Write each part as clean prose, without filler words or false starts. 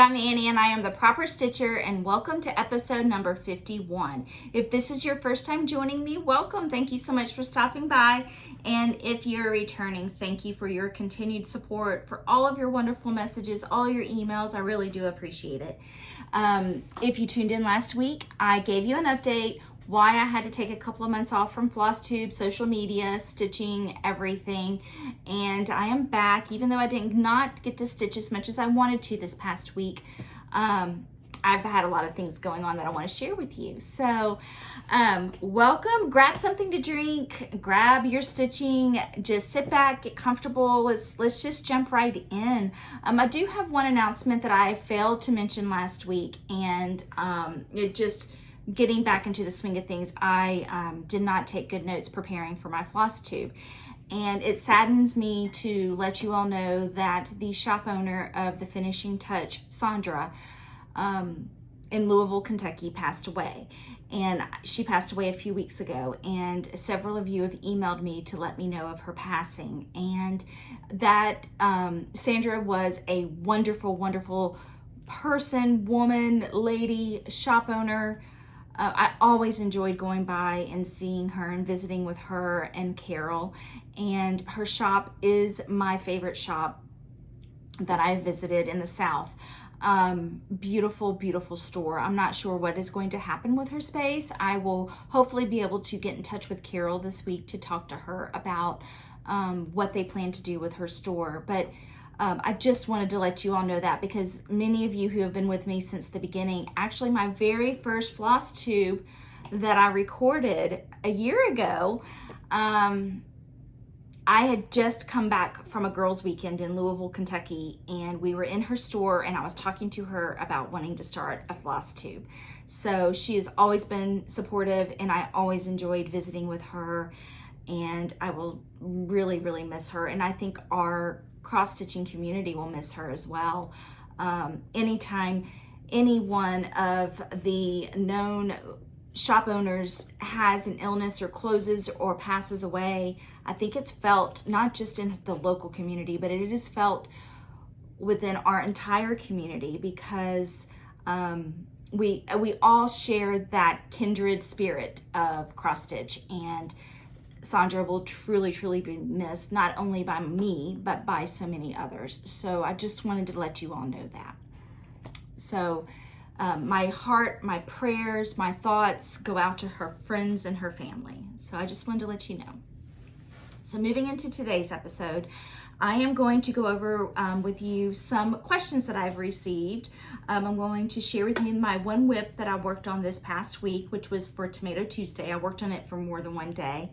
I'm Annie and I am the Proper Stitcher, and welcome to episode number 51. If this is your first time joining me, welcome. Thank you so much for stopping by. And if you're returning, thank you for your continued support, for all of your wonderful messages, all your emails. I really do appreciate it. If you tuned in last week, I gave you an update why I had to take a couple of months off from Flosstube, social media, stitching, everything. And I am back, even though I did not get to stitch as much as I wanted to this past week. I've had a lot of things going on that I want to share with you. So welcome. Grab something to drink, grab your stitching, just sit back, get comfortable. Let's just jump right in. I do have one announcement that I failed to mention last week, and getting back into the swing of things, I did not take good notes preparing for my Flosstube. And it saddens me to let you all know that the shop owner of the Finishing Touch, Sandra, in Louisville, Kentucky, passed away. And she passed away a few weeks ago. And several of you have emailed me to let me know of her passing. And that Sandra was a wonderful, wonderful person, woman, lady, shop owner. I always enjoyed going by and seeing her and visiting with her and Carol. And her shop is my favorite shop that I visited in the South. Beautiful, beautiful store. I'm not sure what is going to happen with her space. I will hopefully be able to get in touch with Carol this week to talk to her about what they plan to do with her store. But I just wanted to let you all know that, because many of you who have been with me since the beginning, actually my very first Flosstube that I recorded a year ago, I had just come back from a girls' weekend in Louisville, Kentucky, and we were in her store and I was talking to her about wanting to start a Flosstube. So she has always been supportive and I always enjoyed visiting with her, and I will really, really miss her. And I think our cross-stitching community will miss her as well. Anytime any one of the known shop owners has an illness or closes or passes away, I think it's felt not just in the local community, but it is felt within our entire community, because we all share that kindred spirit of cross-stitch, and Sandra will truly, truly be missed, not only by me, but by so many others. So I just wanted to let you all know that. So my heart, my prayers, my thoughts go out to her friends and her family. So I just wanted to let you know. So moving into today's episode, I am going to go over with you some questions that I've received. I'm going to share with you my one whip that I worked on this past week, which was for Tomato Tuesday. I worked on it for more than one day.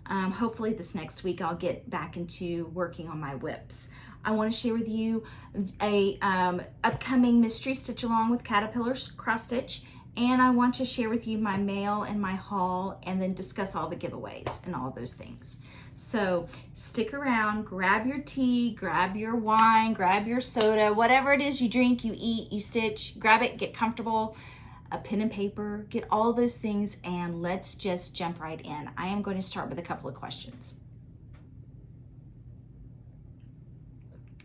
Hopefully this next week I'll get back into working on my whips. I want to share with you a upcoming mystery stitch along with Caterpillar cross stitch, and I want to share with you my mail and my haul, and then discuss all the giveaways and all those things. So stick around, grab your tea, grab your wine, grab your soda, whatever it is you drink, you eat, you stitch, grab it, get comfortable, a pen and paper, get all those things, and let's just jump right in. I am going to start with a couple of questions.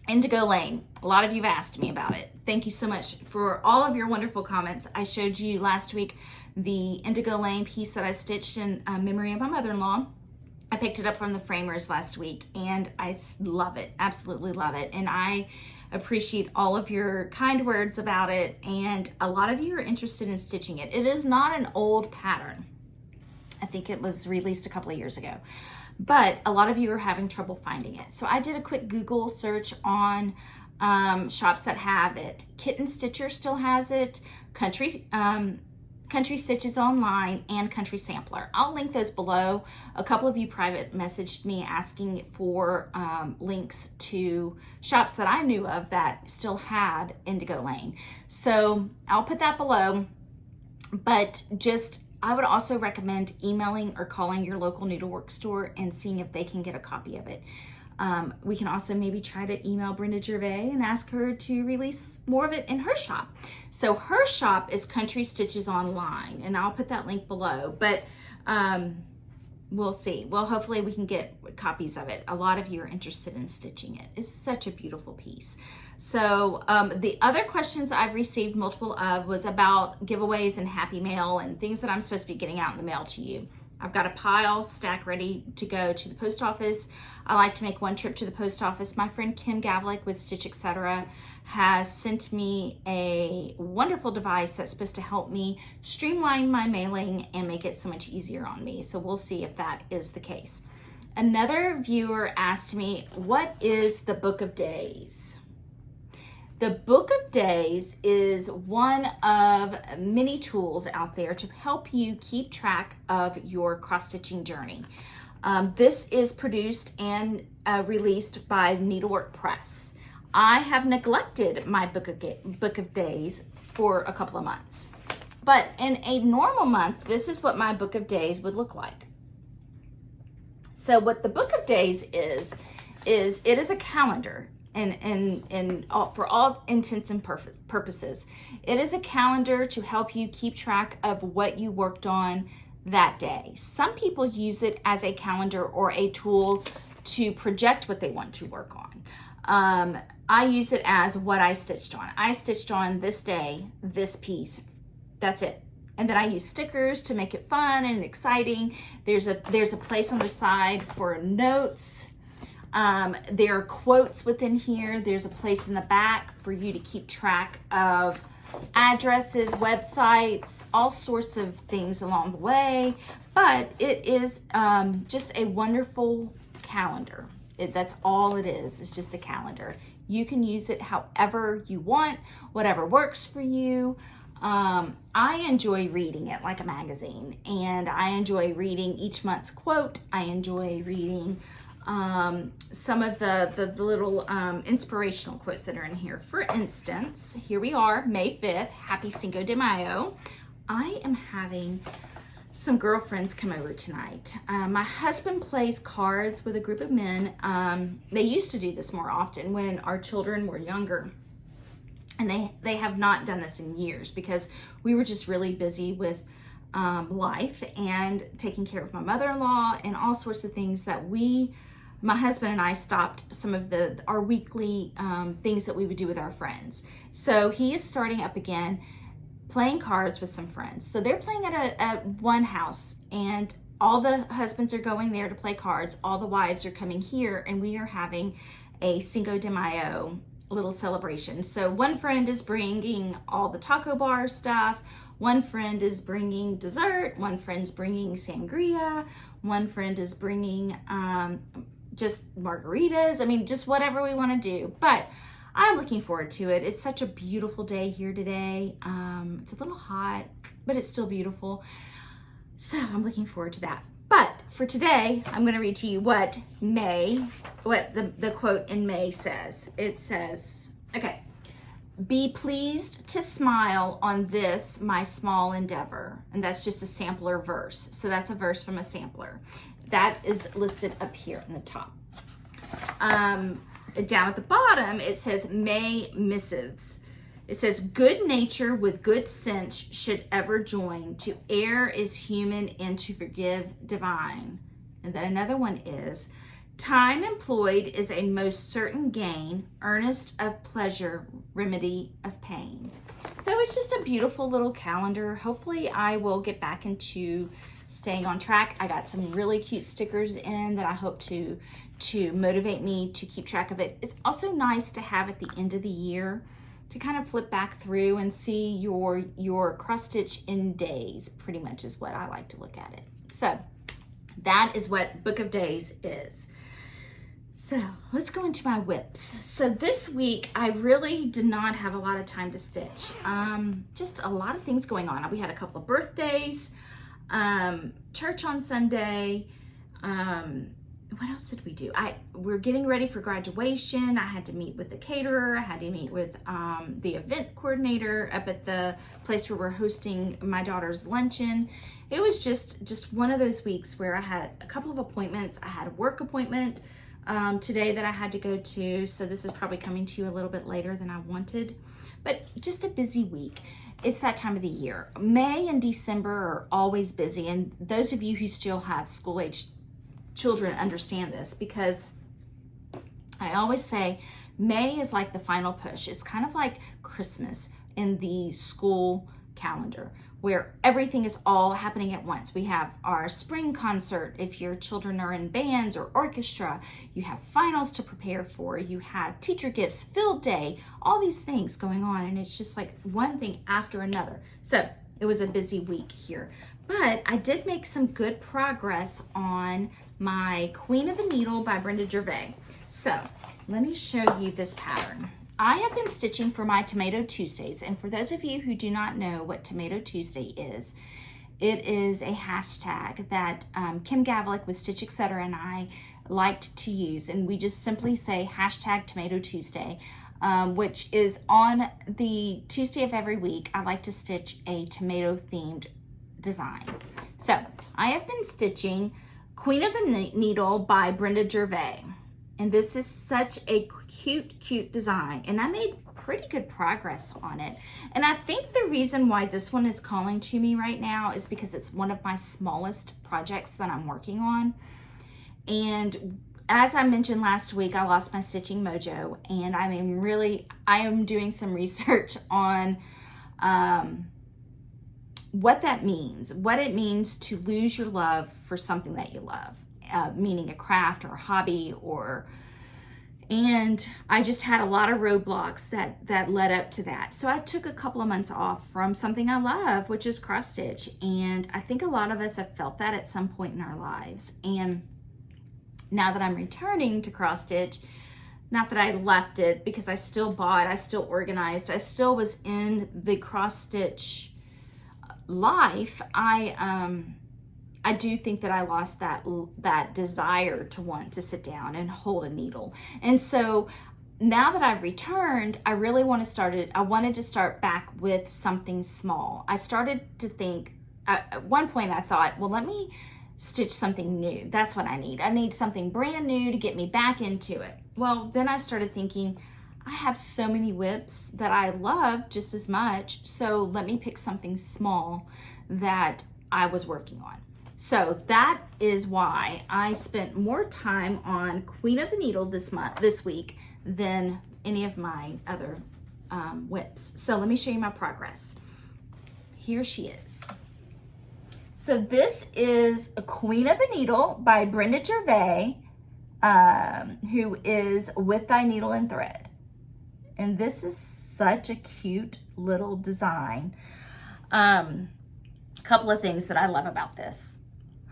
Indigo Lane, a lot of you have asked me about it. Thank you so much for all of your wonderful comments. I showed you last week the Indigo Lane piece that I stitched in memory of my mother-in-law. I picked it up from the framers last week, and I love it, absolutely love it. And I appreciate all of your kind words about it, and a lot of you are interested in stitching it. It is not an old pattern. I think it was released a couple of years ago, but a lot of you are having trouble finding it. So I did a quick Google search on shops that have it. Kitten Stitcher still has it, Country Stitches Online, and Country Sampler. I'll link those below. A couple of you private messaged me asking for links to shops that I knew of that still had Indigo Lane. So I'll put that below, but I would also recommend emailing or calling your local needlework store and seeing if they can get a copy of it. We can also maybe try to email Brenda Gervais and ask her to release more of it in her shop. So her shop is Country Stitches Online, and I'll put that link below. But we'll see. Well, hopefully we can get copies of it. A lot of you are interested in stitching it. It's such a beautiful piece. So the other questions I've received multiple of was about giveaways and happy mail and things that I'm supposed to be getting out in the mail to you. I've got a pile stack ready to go to the post office. I like to make one trip to the post office. My friend Kim Gavlik with Stitch Etc. has sent me a wonderful device that's supposed to help me streamline my mailing and make it so much easier on me. So we'll see if that is the case. Another viewer asked me, what is the Book of Days? The Book of Days is one of many tools out there to help you keep track of your cross-stitching journey. This is produced and released by Needlework Press. I have neglected my Book of Days for a couple of months. But in a normal month, this is what my Book of Days would look like. So what the Book of Days is it is a calendar. And for all intents and purposes, it is a calendar to help you keep track of what you worked on that day. Some people use it as a calendar or a tool to project what they want to work on. I use it as what I stitched on. I stitched on this day, this piece. That's it. And then I use stickers to make it fun and exciting. There's a place on the side for notes. There are quotes within here. There's a place in the back for you to keep track of addresses, websites, all sorts of things along the way. But it is just a wonderful calendar. That's all it is. It's just a calendar. You can use it however you want, whatever works for you. I enjoy reading it like a magazine, and I enjoy reading each month's quote. I enjoy reading some of the little inspirational quotes that are in here. For instance, here we are, May 5th, Happy Cinco de Mayo. I am having some girlfriends come over tonight. My husband plays cards with a group of men. They used to do this more often when our children were younger. And they have not done this in years because we were just really busy with life and taking care of my mother-in-law and all sorts of things that my husband and I stopped some of our weekly things that we would do with our friends. So he is starting up again, playing cards with some friends. So they're playing at one house, and all the husbands are going there to play cards. All the wives are coming here, and we are having a Cinco de Mayo little celebration. So one friend is bringing all the taco bar stuff. One friend is bringing dessert. One friend's bringing sangria. One friend is bringing just margaritas. I mean, just whatever we want to do. But I'm looking forward to it. It's such a beautiful day here today. It's a little hot, but it's still beautiful. So I'm looking forward to that. But for today, I'm going to read to you what the quote in May says. It says, okay, be pleased to smile on this, my small endeavor. And that's just a sampler verse. So that's a verse from a sampler. That is listed up here in the top. Down at the bottom, it says May missives. It says, good nature with good sense should ever join. To err is human and to forgive divine. And then another one is, time employed is a most certain gain, earnest of pleasure, remedy of pain. So it's just a beautiful little calendar. Hopefully I will get back into staying on track. I got some really cute stickers in that I hope to motivate me to keep track of it. It's also nice to have at the end of the year to kind of flip back through and see your cross stitch in days, pretty much is what I like to look at it. So that is what Book of Days is. So let's go into my whips. So this week, I really did not have a lot of time to stitch. Just a lot of things going on. We had a couple of birthdays, church on Sunday. What else did we do? We're getting ready for graduation. I had to meet with the caterer. I had to meet with the event coordinator up at the place where we're hosting my daughter's luncheon. It was just one of those weeks where I had a couple of appointments. I had a work appointment today that I had to go to. So this is probably coming to you a little bit later than I wanted, but just a busy week. it's that time of the year. May and December are always busy, and those of you who still have school-aged children understand this, because I always say May is like the final push. It's kind of like Christmas in the school calendar, where everything is all happening at once. We have our spring concert if your children are in bands or orchestra. You have finals to prepare for. You have teacher gifts, field day, all these things going on, and it's just like one thing after another. So it was a busy week here, but I did make some good progress on my Queen of the Needle by Brenda Gervais. So let me show you this pattern. I have been stitching for my Tomato Tuesdays, and for those of you who do not know what Tomato Tuesday is, it is a hashtag that Kim Gavlik with Stitch Etc. and I liked to use, and we just simply say hashtag Tomato Tuesday, which is on the Tuesday of every week. I like to stitch a tomato themed design. So I have been stitching Queen of the Needle by Brenda Gervais. And this is such a cute design, and I made pretty good progress on it. And I think the reason why this one is calling to me right now is because it's one of my smallest projects that I'm working on. And as I mentioned last week, I lost my stitching mojo, and I am doing some research on what that means, what it means to lose your love for something that you love. Meaning a craft or a hobby, and I just had a lot of roadblocks that led up to that. So I took a couple of months off from something I love, which is cross stitch, and I think a lot of us have felt that at some point in our lives. And now that I'm returning to cross stitch, not that I left it, because I still bought, I still organized, I still was in the cross stitch life, I do think that I lost that desire to want to sit down and hold a needle. And so now that I've returned, I really wanted to start back with something small. I started to think, at one point I thought, well, let me stitch something new. That's what I need. I need something brand new to get me back into it. Well, then I started thinking, I have so many whips that I love just as much, so let me pick something small that I was working on. So that is why I spent more time on Queen of the Needle this week than any of my other whips. So let me show you my progress. Here she is. So this is a Queen of the Needle by Brenda Gervais, who is With Thy Needle and Thread. And this is such a cute little design. A couple of things that I love about this.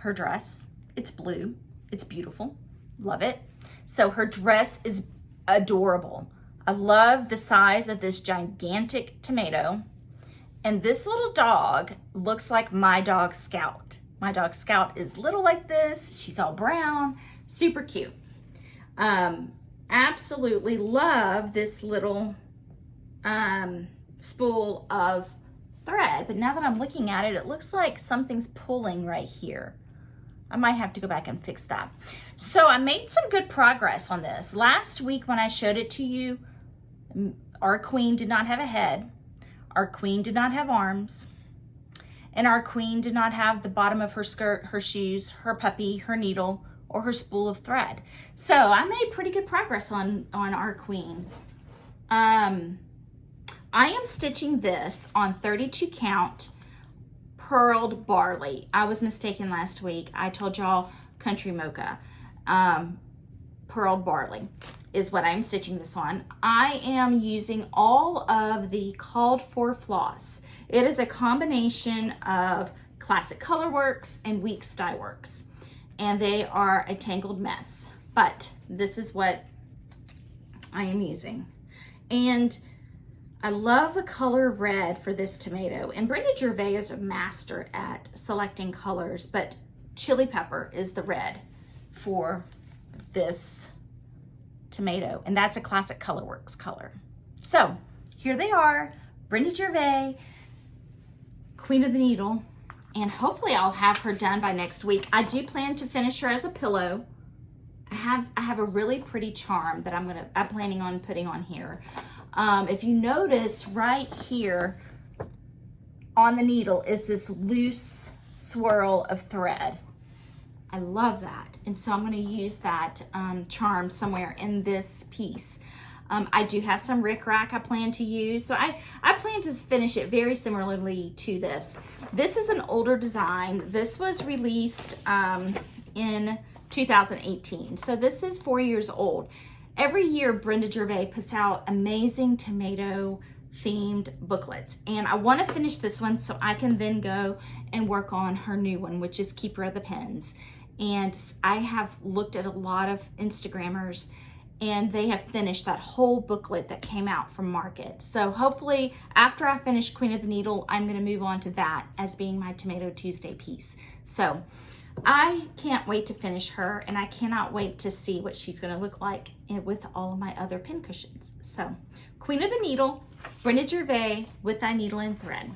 Her dress, it's blue, it's beautiful, love it. So her dress is adorable. I love the size of this gigantic tomato. And this little dog looks like my dog Scout. My dog Scout is little like this. She's all brown, super cute. Absolutely love this little spool of thread. But now that I'm looking at it, it looks like something's pulling right here. I might have to go back and fix that. So I made some good progress on this. Last week when I showed it to you, our queen did not have a head, our queen did not have arms, and our queen did not have the bottom of her skirt, her shoes, her puppy, her needle, or her spool of thread. So I made pretty good progress on our queen. I am stitching this on 32 count purled barley. I was mistaken last week. I told y'all country mocha. Purled barley is what I'm stitching this on. I am using all of the called for floss. It is a combination of Classic Colorworks and Weeks Dye Works, and they are a tangled mess, but this is what I am using. And I love the color red for this tomato, and Brenda Gervais is a master at selecting colors, but chili pepper is the red for this tomato, and that's a Classic Colorworks color. So here they are, Brenda Gervais, Queen of the Needle, and hopefully I'll have her done by next week. I do plan to finish her as a pillow. I have a really pretty charm that I'm planning on putting on here. If you notice right here, on the needle is this loose swirl of thread. I love that. And so I'm going to use that charm somewhere in this piece. I do have some rickrack I plan to use. So I plan to finish it very similarly to this. This is an older design. This was released in 2018. So this is 4 years old. Every year, Brenda Gervais puts out amazing tomato themed booklets. And I want to finish this one so I can then go and work on her new one, which is Keeper of the Pens. And I have looked at a lot of Instagrammers and they have finished that whole booklet that came out from Market. So hopefully after I finish Queen of the Needle, I'm going to move on to that as being my Tomato Tuesday piece. So I can't wait to finish her, and I cannot wait to see what she's going to look like with all of my other pin cushions. So Queen of the Needle, Brenda Gervais with Thy Needle and Thread.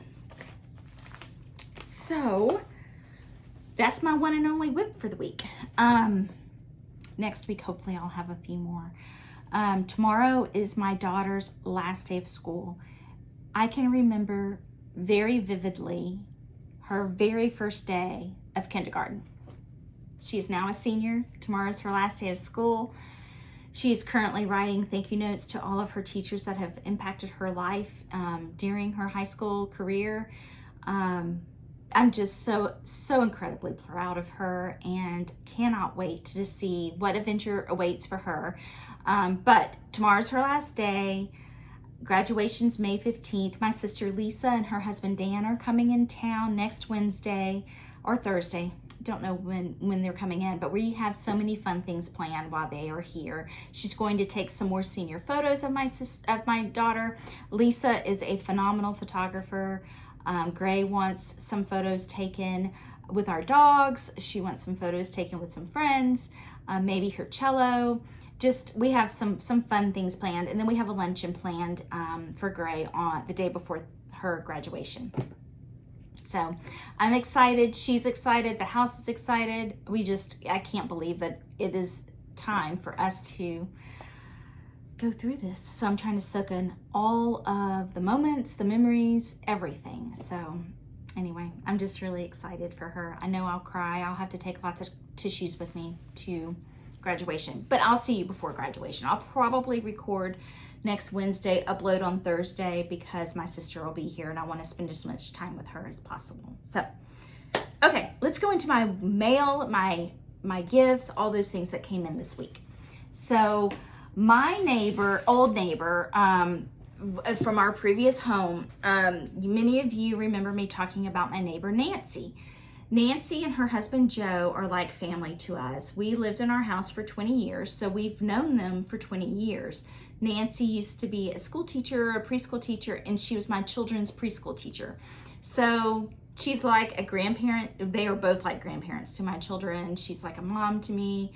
So that's my one and only whip for the week. Next week, hopefully I'll have a few more. Tomorrow is my daughter's last day of school. I can remember very vividly her very first day of kindergarten. She is now a senior. Tomorrow's her last day of school. She is currently writing thank you notes to all of her teachers that have impacted her life during her high school career. I'm just so incredibly proud of her and cannot wait to see what adventure awaits for her. But tomorrow's her last day. Graduation's May 15th. My sister Lisa and her husband Dan are coming in town next Wednesday or Thursday. Don't know when they're coming in, but we have so many fun things planned while they are here. She's going to take some more senior photos of my daughter. Lisa is a phenomenal photographer. Gray wants some photos taken with our dogs. She wants some photos taken with some friends, maybe her cello. Just, we have some fun things planned. And then we have a luncheon planned for Gray on the day before her graduation. So I'm excited. She's excited. The house is excited. I can't believe that it is time for us to go through this. So I'm trying to soak in all of the moments, the memories, everything. So anyway, I'm just really excited for her. I know I'll cry. I'll have to take lots of tissues with me to graduation, but I'll see you before graduation. I'll probably record next Wednesday, upload on Thursday, because my sister will be here and I want to spend as much time with her as possible. So, okay, let's go into my mail, my gifts, all those things that came in this week. So my old neighbor, from our previous home, many of you remember me talking about my neighbor Nancy. Nancy and her husband Joe are like family to us. We lived in our house for 20 years, so we've known them for 20 years. Nancy used to be a school teacher, a preschool teacher, and she was my children's preschool teacher. So she's like a grandparent. They are both like grandparents to my children. She's like a mom to me.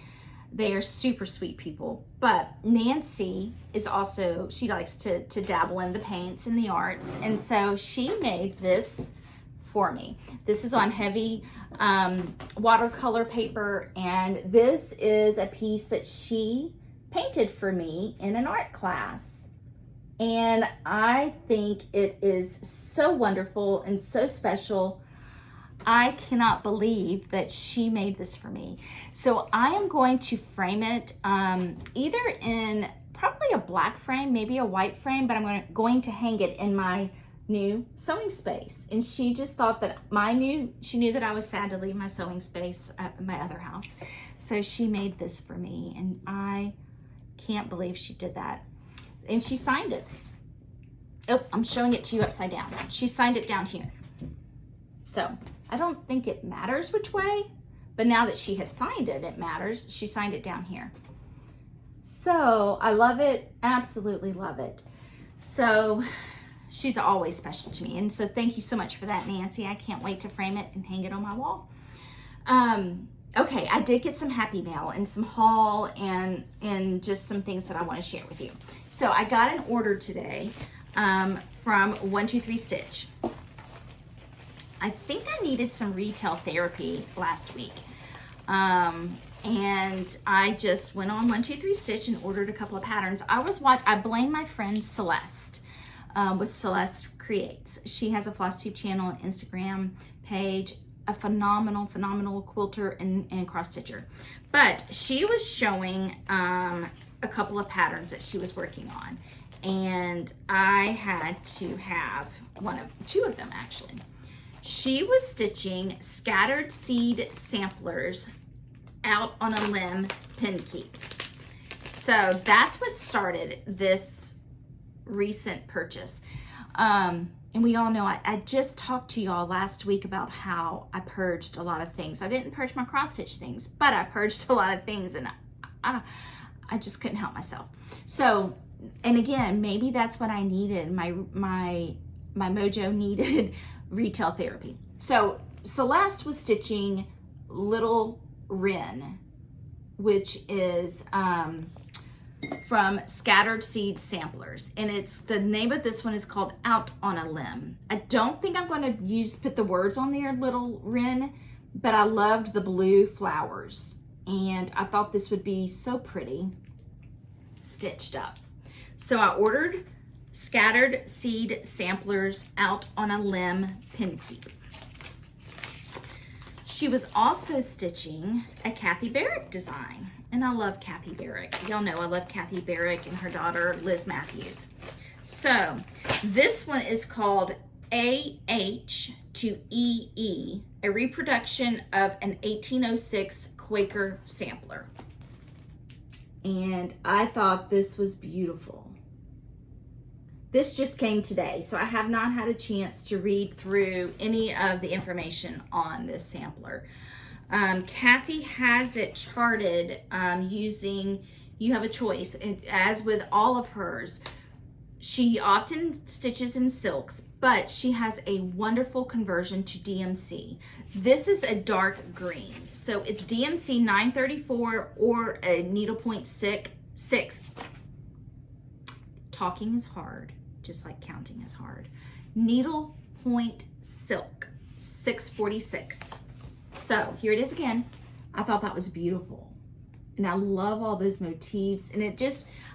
They are super sweet people. But Nancy is also, she likes to dabble in the paints and the arts. And so she made this for me. This is on heavy watercolor paper, and this is a piece that she painted for me in an art class. And I think it is so wonderful and so special. I cannot believe that she made this for me. So I am going to frame it either in probably a black frame, maybe a white frame, but I'm going to hang it in my new sewing space. And she just thought that she knew that I was sad to leave my sewing space at my other house. So she made this for me, and I can't believe she did that. And she signed it. Oh, I'm showing it to you upside down. She signed it down here. So I don't think it matters which way, but now that she has signed it, it matters. She signed it down here. So I love it, absolutely love it. So she's always special to me. And so thank you so much for that, Nancy. I can't wait to frame it and hang it on my wall. Okay, I did get some happy mail and some haul and just some things that I want to share with you. So I got an order today from 123 Stitch. I think I needed some retail therapy last week. And I just went on 123 Stitch and ordered a couple of patterns. I blame my friend Celeste with Celeste Creates. She has a Flosstube channel and Instagram page, a phenomenal quilter and cross stitcher. But she was showing a couple of patterns that she was working on, and I had to have two of them actually. She was stitching scattered seed samplers out on a limb pin keep. So that's what started this recent purchase. And we all know I just talked to y'all last week about how I purged a lot of things. I didn't purge my cross stitch things, but I purged a lot of things, and I just couldn't help myself. So, and again, maybe that's what I needed. My mojo needed retail therapy. So Celeste was stitching Little Wren, which is from Scattered Seed Samplers, and the name of this one is called Out on a Limb. I don't think I'm going to put the words on there, Little Wren, but I loved the blue flowers, and I thought this would be so pretty stitched up. So I ordered Scattered Seed Samplers Out on a Limb pin keep. She was also stitching a Kathy Barrick design, and I love Kathy Barrick. Y'all know I love Kathy Barrick and her daughter Liz Matthews. So this one is called AH to EE, a reproduction of an 1806 Quaker sampler. And I thought this was beautiful. This just came today, so I have not had a chance to read through any of the information on this sampler. Kathy has it charted using, you have a choice, as with all of hers. She often stitches in silks, but she has a wonderful conversion to DMC. This is a dark green, so it's DMC 934 or a needlepoint 6. Talking is hard, just like counting is hard. Needlepoint silk 646. So here it is again. I thought that was beautiful, and I love all those motifs, and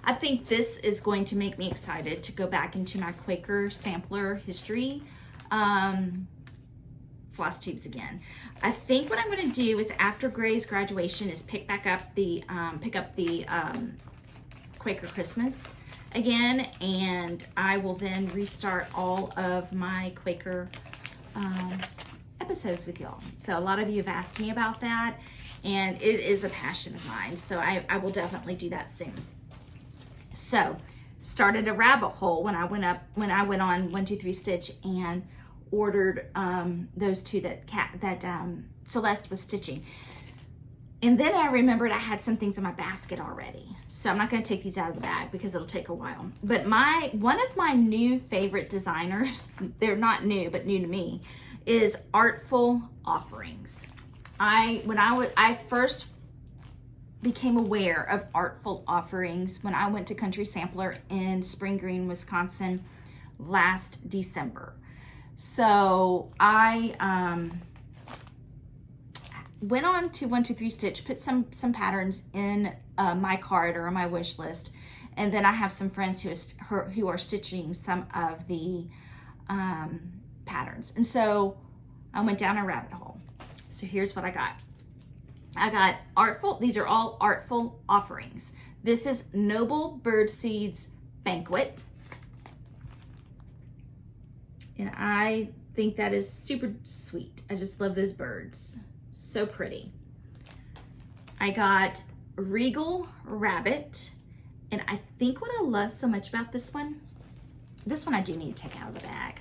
I think this is going to make me excited to go back into my Quaker sampler history floss tubes again. I think what I'm going to do is after Gray's graduation is pick up the Quaker Christmas again, and I will then restart all of my Quaker episodes with y'all. So a lot of you have asked me about that, and it is a passion of mine, so I will definitely do that soon. So started a rabbit hole when I went on 123 Stitch and ordered those two that Celeste was stitching. And then I remembered I had some things in my basket already. So I'm not going to take these out of the bag because it'll take a while. But one of my new favorite designers, they're not new, but new to me, is Artful Offerings. When I first became aware of Artful Offerings when I went to Country Sampler in Spring Green, Wisconsin last December. So I went on to 123 Stitch, put some patterns in my cart or my wish list, and then I have some friends who are stitching some of the patterns, and so I went down a rabbit hole. So here's what I got. I got these are all Artful Offerings. This is Noble Birdseeds Banquet, and I think that is super sweet. I just love those birds. So pretty. I got Regal Rabbit, and I think what I love so much about this one I do need to take out of the bag.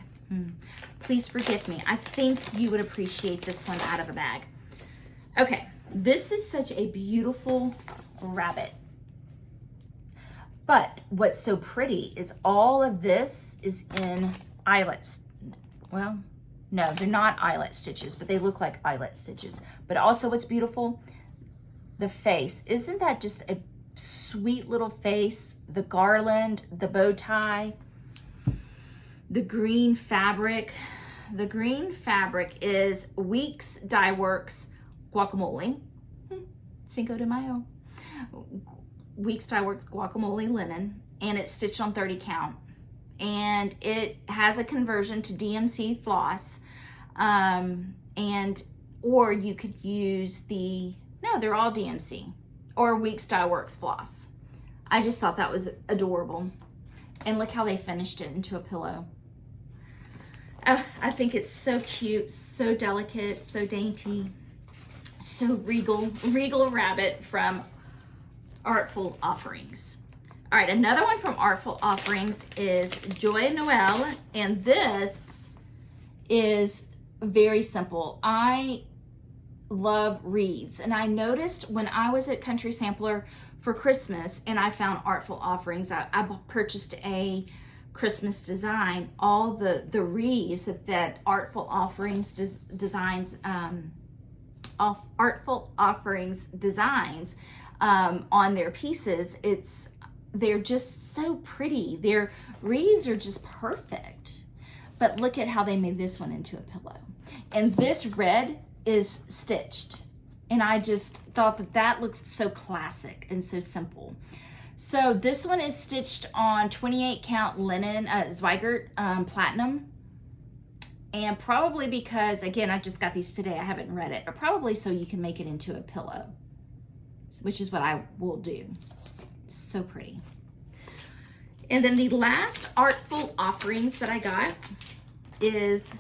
Please forgive me. I think you would appreciate this one out of a bag. Okay, this is such a beautiful rabbit. But what's so pretty is all of this is in eyelets. Well, no, they're not eyelet stitches, but they look like eyelet stitches. But also what's beautiful, the face. Isn't that just a sweet little face? The garland, the bow tie, the green fabric. The green fabric is Weeks Dye Works Guacamole. Cinco de Mayo. Weeks Dye Works Guacamole linen, and it's stitched on 30 count. and it has a conversion to DMC floss, or you could use they're all DMC, or Weeks Dye Works floss. I just thought that was adorable. And look how they finished it into a pillow. I think it's so cute, so delicate, so dainty, so Regal Rabbit from Artful Offerings. All right, another one from Artful Offerings is Joy and Noel, and this is very simple. I love wreaths, and I noticed when I was at Country Sampler for Christmas and I found Artful Offerings, I purchased a Christmas design. All the wreaths that Artful Offerings designs Artful Offerings designs on their pieces, they're just so pretty. Their wreaths are just perfect. But look at how they made this one into a pillow. And this red is stitched. And I just thought that looked so classic and so simple. So this one is stitched on 28 count linen Zweigart Platinum. And probably because, again, I just got these today, I haven't read it, but probably so you can make it into a pillow, which is what I will do. It's so pretty. And then the last Artful Offerings that I got is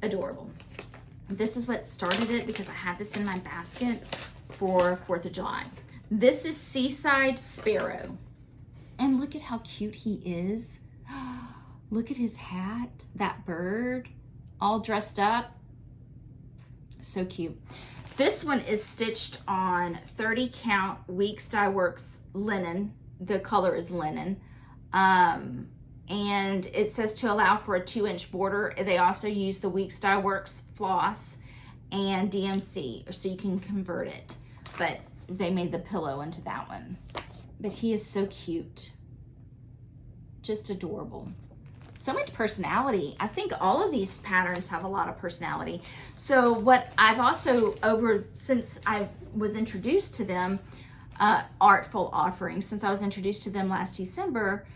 adorable. This is what started it because I had this in my basket for 4th of July. This is Seaside Sparrow. And look at how cute he is. Look at his hat, that bird, all dressed up. So cute. This one is stitched on 30 count Weeks Dye Works linen. The color is linen. And it says to allow for a 2-inch border. They also use the Weeks Dye Works floss and DMC, so you can convert it. But they made the pillow into that one. But he is so cute. Just adorable. So much personality. I think all of these patterns have a lot of personality. So what I've also, since I was introduced to them, Artful Offerings, since I was introduced to them last December,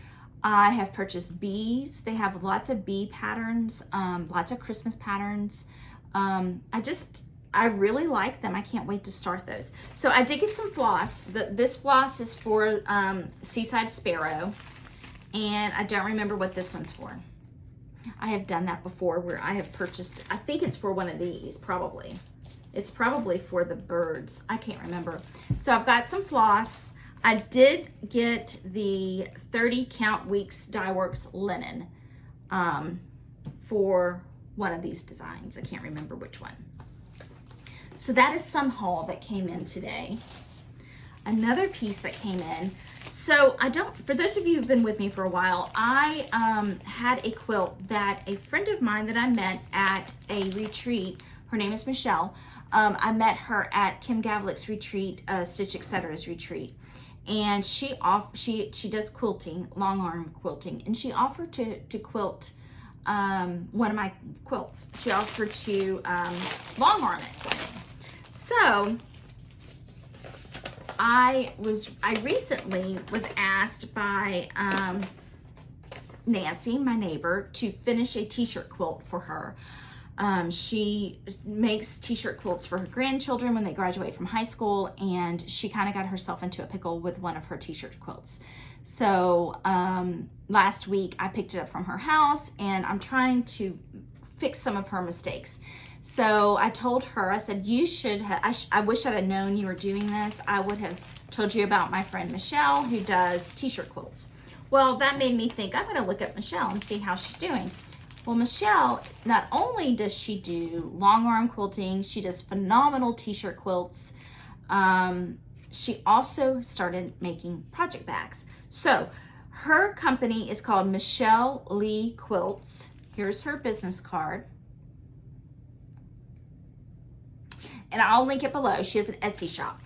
I have purchased bees. They have lots of bee patterns, lots of Christmas patterns. I really like them. I can't wait to start those. So I did get some floss. This floss is for Seaside Sparrow. And I don't remember what this one's for. I have done that before where I have purchased, I think it's for one of these, probably. It's probably for the birds. I can't remember. So I've got some floss. I did get the 30 count Weeks Dye Works linen for one of these designs. I can't remember which one. So that is some haul that came in today. Another piece that came in. So for those of you who've been with me for a while, I had a quilt that a friend of mine that I met at a retreat, her name is Michelle. I met her at Kim Gavlick's retreat, Stitch Etc's retreat. And she does quilting, long arm quilting, and she offered to quilt one of my quilts. She offered to long arm it for me. So I recently was asked by Nancy, my neighbor, to finish a t-shirt quilt for her. She makes t-shirt quilts for her grandchildren when they graduate from high school, and she kind of got herself into a pickle with one of her t-shirt quilts. So last week I picked it up from her house, and I'm trying to fix some of her mistakes. So I told her, I said, you should have, I wish I'd have known you were doing this. I would have told you about my friend Michelle, who does t-shirt quilts. Well, that made me think, I'm gonna look at Michelle and see how she's doing. Well, Michelle, not only does she do long arm quilting, she does phenomenal t-shirt quilts. She also started making project bags. So her company is called Michelle Lee Quilts. Here's her business card. And I'll link it below. She has an Etsy shop.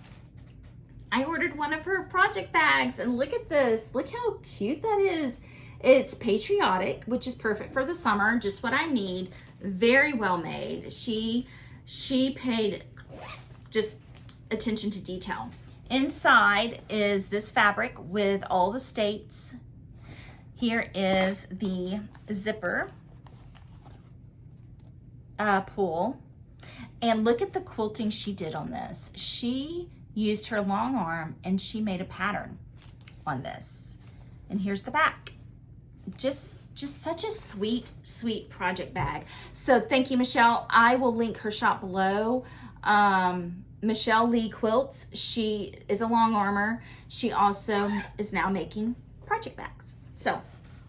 I ordered one of her project bags, and look at this. Look how cute that is. It's patriotic, which is perfect for the summer, just what I need. Very well made. She paid just attention to detail. Inside is this fabric with all the states. Here is the zipper pull. And look at the quilting she did on this. She used her long arm and she made a pattern on this. And here's the back. Just such a sweet, sweet project bag. So thank you, Michelle. I will link her shop below. Michelle Lee Quilts. She is a long armer. She also is now making project bags. So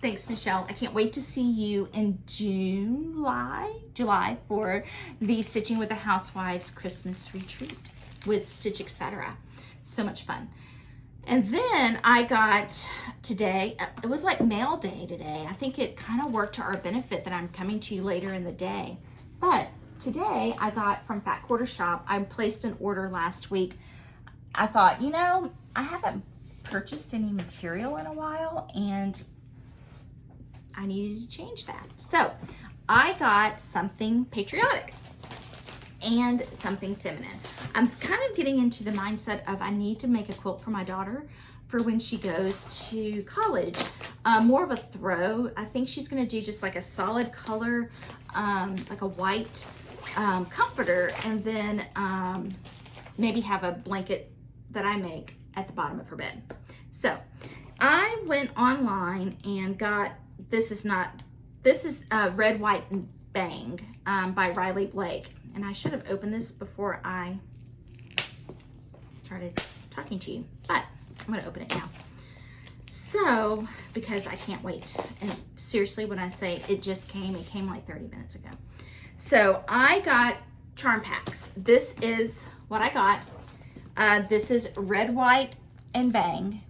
thanks, Michelle. I can't wait to see you in July for the Stitching with the Housewives Christmas retreat with Stitch Etc. So much fun. And then I got today, it was like mail day today. I think it kind of worked to our benefit that I'm coming to you later in the day. But today I got from Fat Quarter Shop, I placed an order last week. I thought, you know, I haven't purchased any material in a while and I needed to change that. So I got something patriotic and something feminine. I'm kind of getting into the mindset of I need to make a quilt for my daughter for when she goes to college. More of a throw. I think she's gonna do just like a solid color, like a white comforter, and then maybe have a blanket that I make at the bottom of her bed. So I went online and got, this is Red, White, and Bang by Riley Blake. And I should have opened this before I started talking to you, but I'm gonna open it now. So, because I can't wait. And seriously, when I say it just came, it came like 30 minutes ago. So I got charm packs. This is what I got. This is Red, White, and Bang.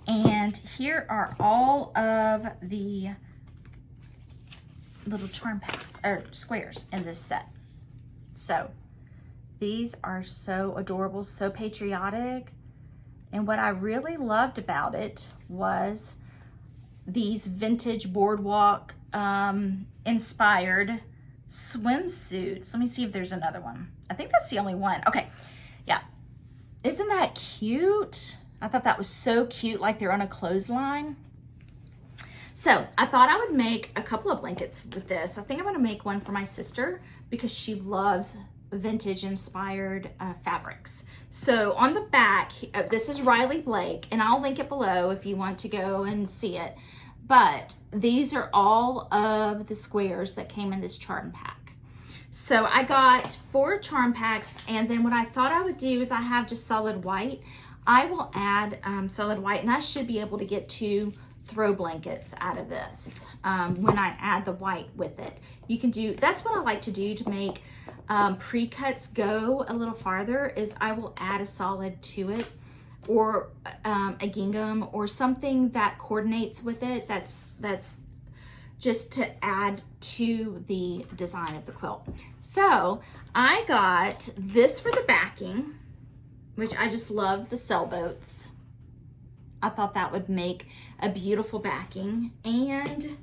And here are all of the little charm packs, or squares in this set. So these are so adorable, so patriotic. And what I really loved about it was these vintage boardwalk inspired swimsuits. Let me see if there's another one. I think that's the only one. Okay, yeah. Isn't that cute? I thought that was so cute, like they're on a clothesline. So I thought I would make a couple of blankets with this. I think I'm gonna make one for my sister because she loves vintage inspired fabrics. So on the back, this is Riley Blake, and I'll link it below if you want to go and see it. But these are all of the squares that came in this charm pack. So I got 4 charm packs, and then what I thought I would do is I have just solid white. I will add solid white, and I should be able to get 2 throw blankets out of this when I add the white with it. You can do, that's what I like to do to make pre-cuts go a little farther, is I will add a solid to it, or a gingham or something that coordinates with it, that's just to add to the design of the quilt. So I got this for the backing, which I just love the sailboats. I thought that would make a beautiful backing. And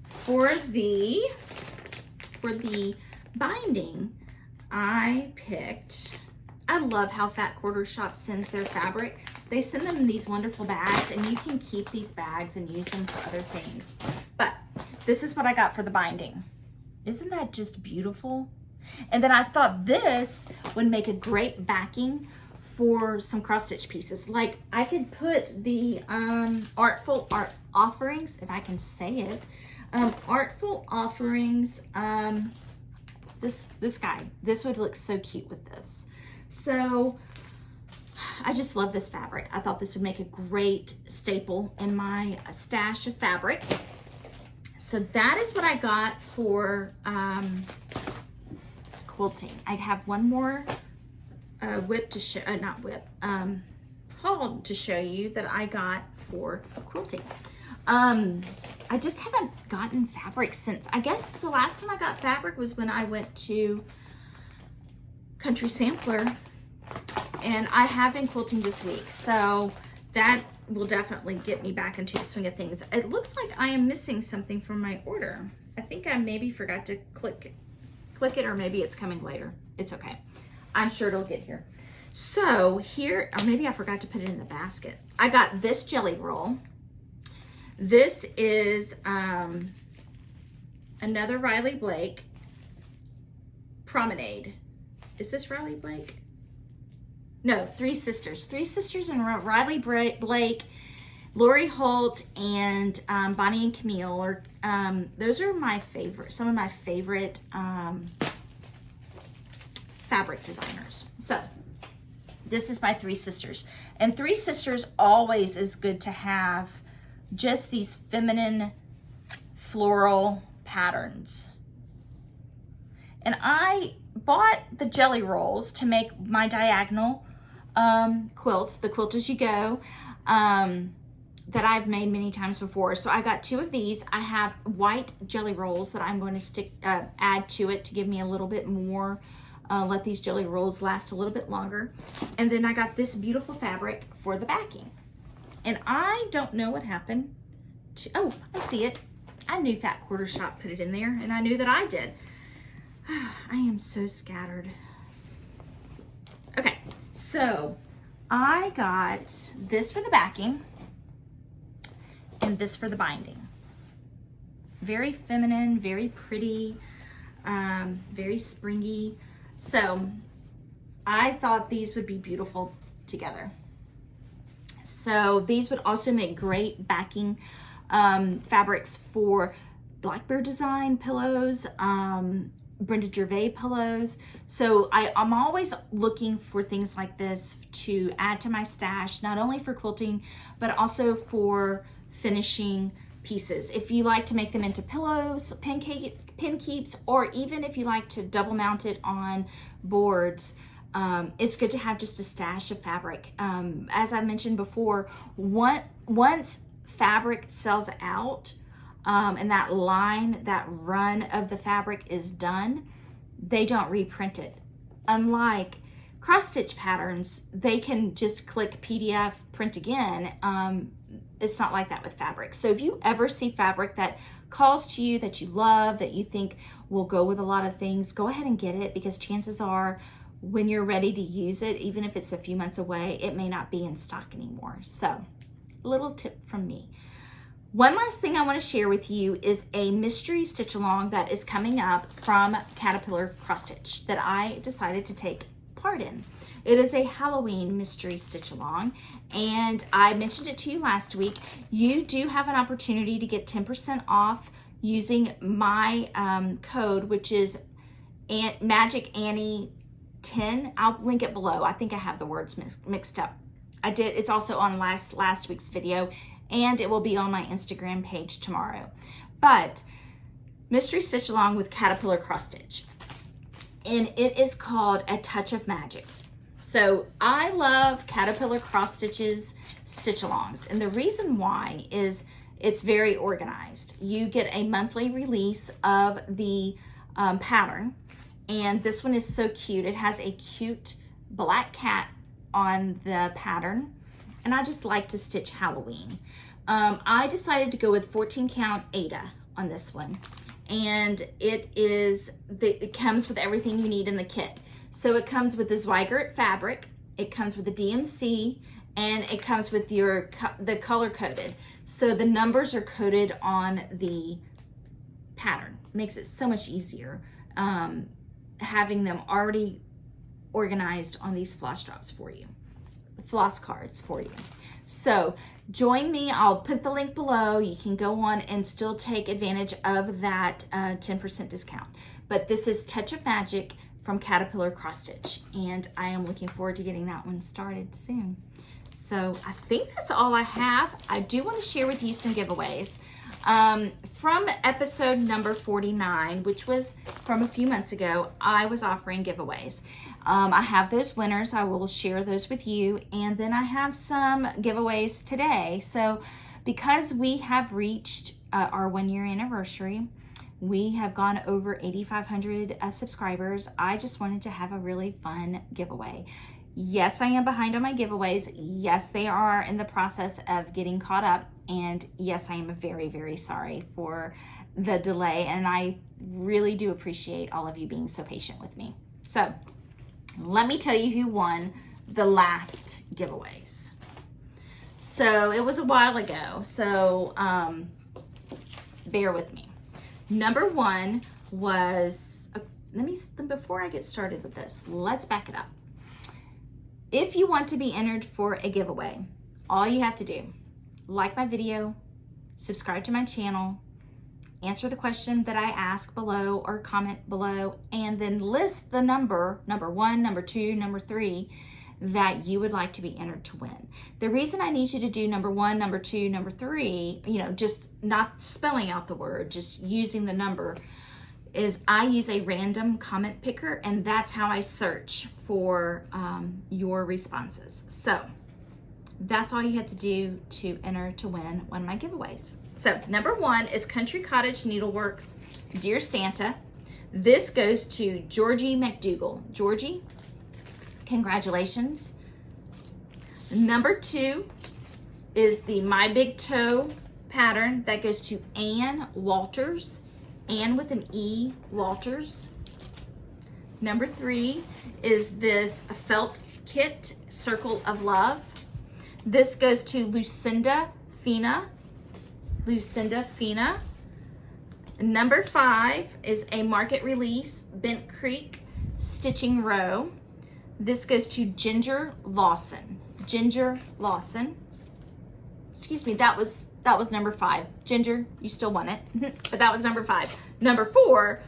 for the binding, I love how Fat Quarter Shop sends their fabric. They send them in these wonderful bags, and you can keep these bags and use them for other things. But this is what I got for the binding. Isn't that just beautiful? And then I thought this would make a great backing for some cross stitch pieces. Like I could put the Artful Offerings, if I can say it, Artful Offerings, this guy. This would look so cute with this. So I just love this fabric. I thought this would make a great staple in my stash of fabric. So that is what I got for quilting. I have one more whip to show, haul to show you that I got for quilting. I just haven't gotten fabric since, I guess the last time I got fabric was when I went to Country Sampler, and I have been quilting this week, so that will definitely get me back into the swing of things. It looks like I am missing something from my order. I think I maybe forgot to click it, or maybe it's coming later. It's okay. I'm sure it'll get here. So here, or maybe I forgot to put it in the basket. I got this jelly roll. This is another Riley Blake Promenade. Is this Riley Blake? No, Three Sisters. Three Sisters and Riley Blake, Lori Holt, and Bonnie and Camille. Or those are my favorite, some of my favorite fabric designers. So this is by Three Sisters. And Three Sisters always is good to have just these feminine floral patterns. And I bought the jelly rolls to make my diagonal quilts, the Quilt As You Go, that I've made many times before. So I got 2 of these. I have white jelly rolls that I'm going to add to it to give me a little bit more, let these jelly rolls last a little bit longer. And then I got this beautiful fabric for the backing. And I don't know what happened to, oh, I see it. I knew Fat Quarter Shop put it in there, and I knew that I did. I am so scattered. Okay, so I got this for the backing and this for the binding. Very feminine, very pretty, very springy. So I thought these would be beautiful together. So these would also make great backing fabrics for Blackbird Design pillows, Brenda Gervais pillows. So I'm always looking for things like this to add to my stash, not only for quilting, but also for finishing pieces. If you like to make them into pillows, pin keeps, or even if you like to double mount it on boards, it's good to have just a stash of fabric. As I mentioned before, once fabric sells out, and that line, that run of the fabric is done, they don't reprint it. Unlike cross stitch patterns, they can just click PDF, print again. It's not like that with fabric. So if you ever see fabric that calls to you, that you love, that you think will go with a lot of things, go ahead and get it, because chances are when you're ready to use it, even if it's a few months away, it may not be in stock anymore. So, little tip from me. One last thing I want to share with you is a mystery stitch along that is coming up from Caterpillar Cross Stitch that I decided to take part in. It is a Halloween mystery stitch along, and I mentioned it to you last week. You do have an opportunity to get 10% off using my code, which is Magic Annie 10. I'll link it below. I think I have the words mixed up. I did. It's also on last week's video, and it will be on my Instagram page tomorrow. But mystery stitch along with Caterpillar Cross Stitch, and it is called A Touch of Magic. So I love Caterpillar Cross Stitch's stitch alongs, and the reason why is it's very organized. You get a monthly release of the pattern, and this one is so cute. It has a cute black cat on the pattern, and I just like to stitch Halloween. I decided to go with 14 count Ada on this one, and it comes with everything you need in the kit. So it comes with the Zweigart fabric, it comes with the DMC, and it comes with the color coded. So the numbers are coded on the pattern. Makes it so much easier having them already organized on these floss drops for you, floss cards for you. So join me. I'll put the link below. You can go on and still take advantage of that 10% discount. But this is Touch of Magic from Caterpillar Cross Stitch, and I am looking forward to getting that one started soon. So I think that's all I have. I do want to share with you some giveaways. From episode number 49, which was from a few months ago, I was offering giveaways. I have those winners. I will share those with you. And then I have some giveaways today. So because we have reached our 1-year anniversary, we have gone over 8,500 subscribers. I just wanted to have a really fun giveaway. Yes, I am behind on my giveaways. Yes, they are in the process of getting caught up. And yes, I am very, very sorry for the delay. And I really do appreciate all of you being so patient with me. So let me tell you who won the last giveaways. So it was a while ago. So bear with me. Number one was, before I get started with this, let's back it up. If you want to be entered for a giveaway, all you have to do, like my video, subscribe to my channel, answer the question that I ask below or comment below, and then list the number 1, number 2, number 3, that you would like to be entered to win. The reason I need you to do number 1, number 2, number 3, just not spelling out the word, just using the number, is I use a random comment picker, and that's how I search for your responses. So that's all you have to do to enter to win one of my giveaways. So number 1 is Country Cottage Needleworks Dear Santa. This goes to Georgie McDougal. Georgie, congratulations. Number 2 is the My Big Toe pattern. That goes to Ann Walters. Ann with an E, Walters. Number 3 is this felt kit, Circle of Love. This goes to Lucinda Fina. Lucinda Fina. Number 5 is a market release, Bent Creek Stitching Row. This goes to Ginger Lawson. Ginger Lawson. Excuse me, that was number 5. Ginger, you still won it, but that was number 5. Number 4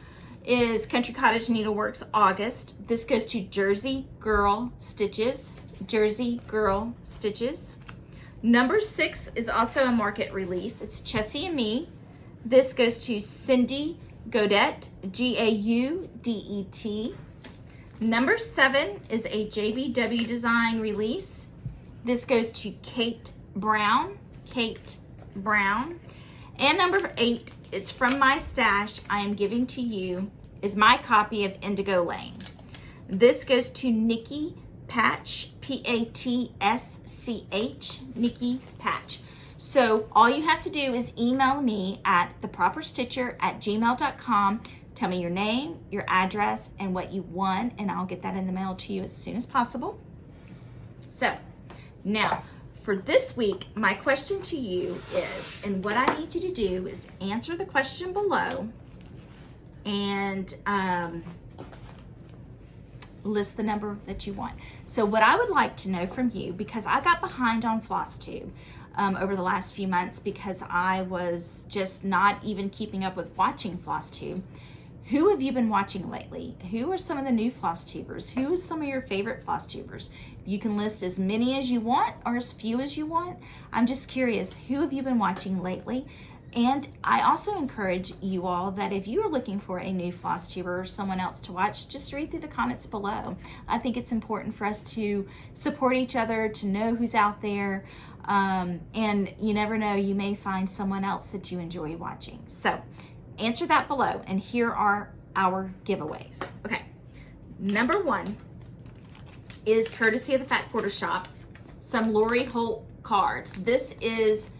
is Country Cottage Needleworks August. This goes to Jersey Girl Stitches. Jersey Girl Stitches. Number 6 is also a market release. It's Chessie and Me. This goes to Cindy Gaudet, Gaudet. Number 7 is a JBW design release. This goes to Kate Brown. Kate Brown. And number 8, it's from my stash, I am giving to you, is my copy of Indigo Lane. This goes to Nikki Patch, Patsch, Nikki Patch. So all you have to do is email me at theproperstitcher@gmail.com. Tell me your name, your address, and what you won, and I'll get that in the mail to you as soon as possible. So now, for this week, my question to you is, and what I need you to do is answer the question below and list the number that you want. So what I would like to know from you, because I got behind on Flosstube over the last few months because I was just not even keeping up with watching Flosstube. Who have you been watching lately? Who are some of the new Flosstubers? Who is some of your favorite Flosstubers? You can list as many as you want or as few as you want. I'm just curious, who have you been watching lately? And I also encourage you all that if you are looking for a new Flosstuber or someone else to watch, just read through the comments below. I think it's important for us to support each other, to know who's out there, and you never know, you may find someone else that you enjoy watching. So answer that below, and here are our giveaways. Okay, number 1 is courtesy of the Fat Quarter Shop, some Lori Holt cards. This is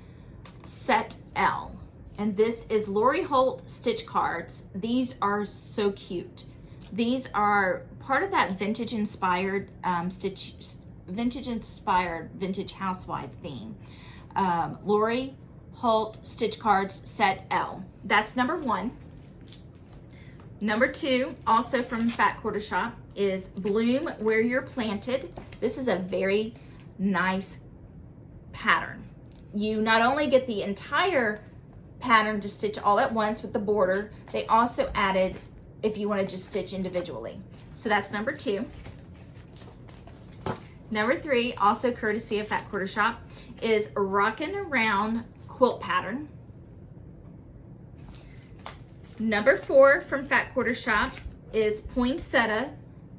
set L, and this is Lori Holt stitch cards. These are so cute. These are part of that vintage inspired vintage housewife theme. Lori Holt stitch cards set L. That's number 1. Number 2, also from Fat Quarter Shop, is Bloom Where You're Planted. This is a very nice pattern. You not only get the entire pattern to stitch all at once with the border, they also added if you want to just stitch individually. So that's number 2. Number 3, also courtesy of Fat Quarter Shop, is Rockin' Around quilt pattern. Number 4 from Fat Quarter Shop is Poinsettia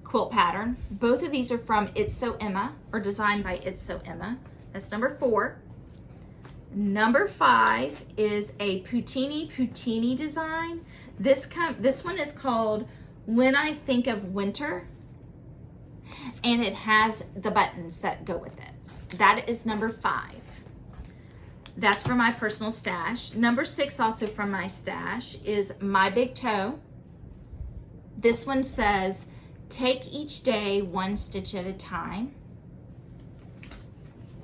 quilt pattern. Both of these are from It's So Emma, or designed by It's So Emma. That's number 4. Number 5 is a Putini design. This one is called When I Think of Winter, and it has the buttons that go with it. That is number 5. That's from my personal stash. Number 6, also from my stash, is My Big Toe. This one says, Take each day one stitch at a time.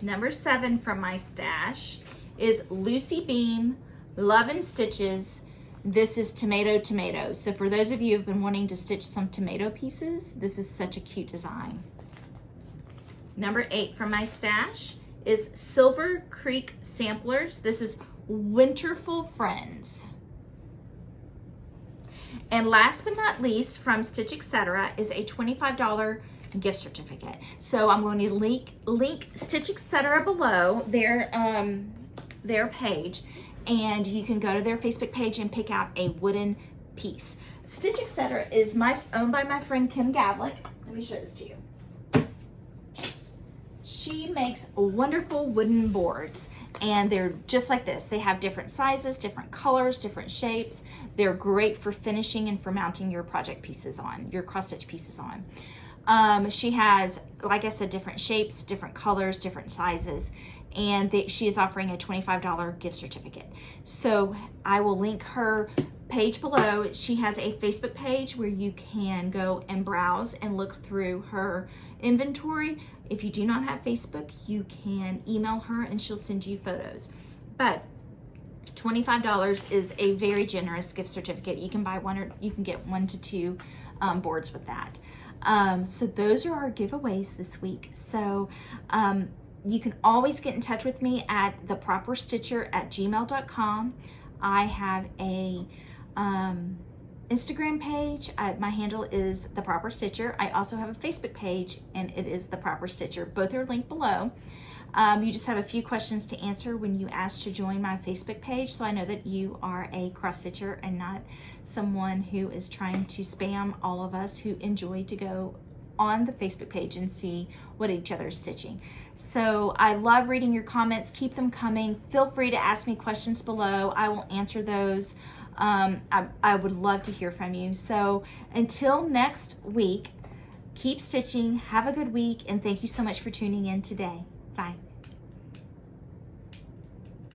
Number 7 from my stash is Lucy Beam Love and Stitches. This is tomato. So for those of you who've been wanting to stitch some tomato pieces, this is such a cute design. Number 8 from my stash is Silver Creek Samplers. This is Winterful Friends. And last but not least from Stitch Etc. is a $25 gift certificate. So I'm going to link Stitch Etc. below their page, and you can go to their Facebook page and pick out a wooden piece. Stitch Etc. is owned by my friend Kim Gavlik. Let me show this to you. She makes wonderful wooden boards, and they're just like this. They have different sizes, different colors, different shapes. They're great for finishing and for mounting your project pieces on, your cross stitch pieces on. She has, like I said, different shapes, different colors, different sizes, and she is offering a $25 gift certificate. So I will link her page below. She has a Facebook page where you can go and browse and look through her inventory. If you do not have Facebook, you can email her and she'll send you photos. But $25 is a very generous gift certificate. You can buy one, or you can get 1 to 2 boards with that. So those are our giveaways this week. So you can always get in touch with me at theproperstitcher@gmail.com. I have a Instagram page. My handle is The Proper Stitcher. I also have a Facebook page, and it is The Proper Stitcher. Both are linked below. You just have a few questions to answer when you ask to join my Facebook page, so I know that you are a cross stitcher and not someone who is trying to spam all of us who enjoy to go on the Facebook page and see what each other is stitching. So I love reading your comments. Keep them coming. Feel free to ask me questions below. I will answer those. I would love to hear from you. So until next week, keep stitching, have a good week, and thank you so much for tuning in today. Bye.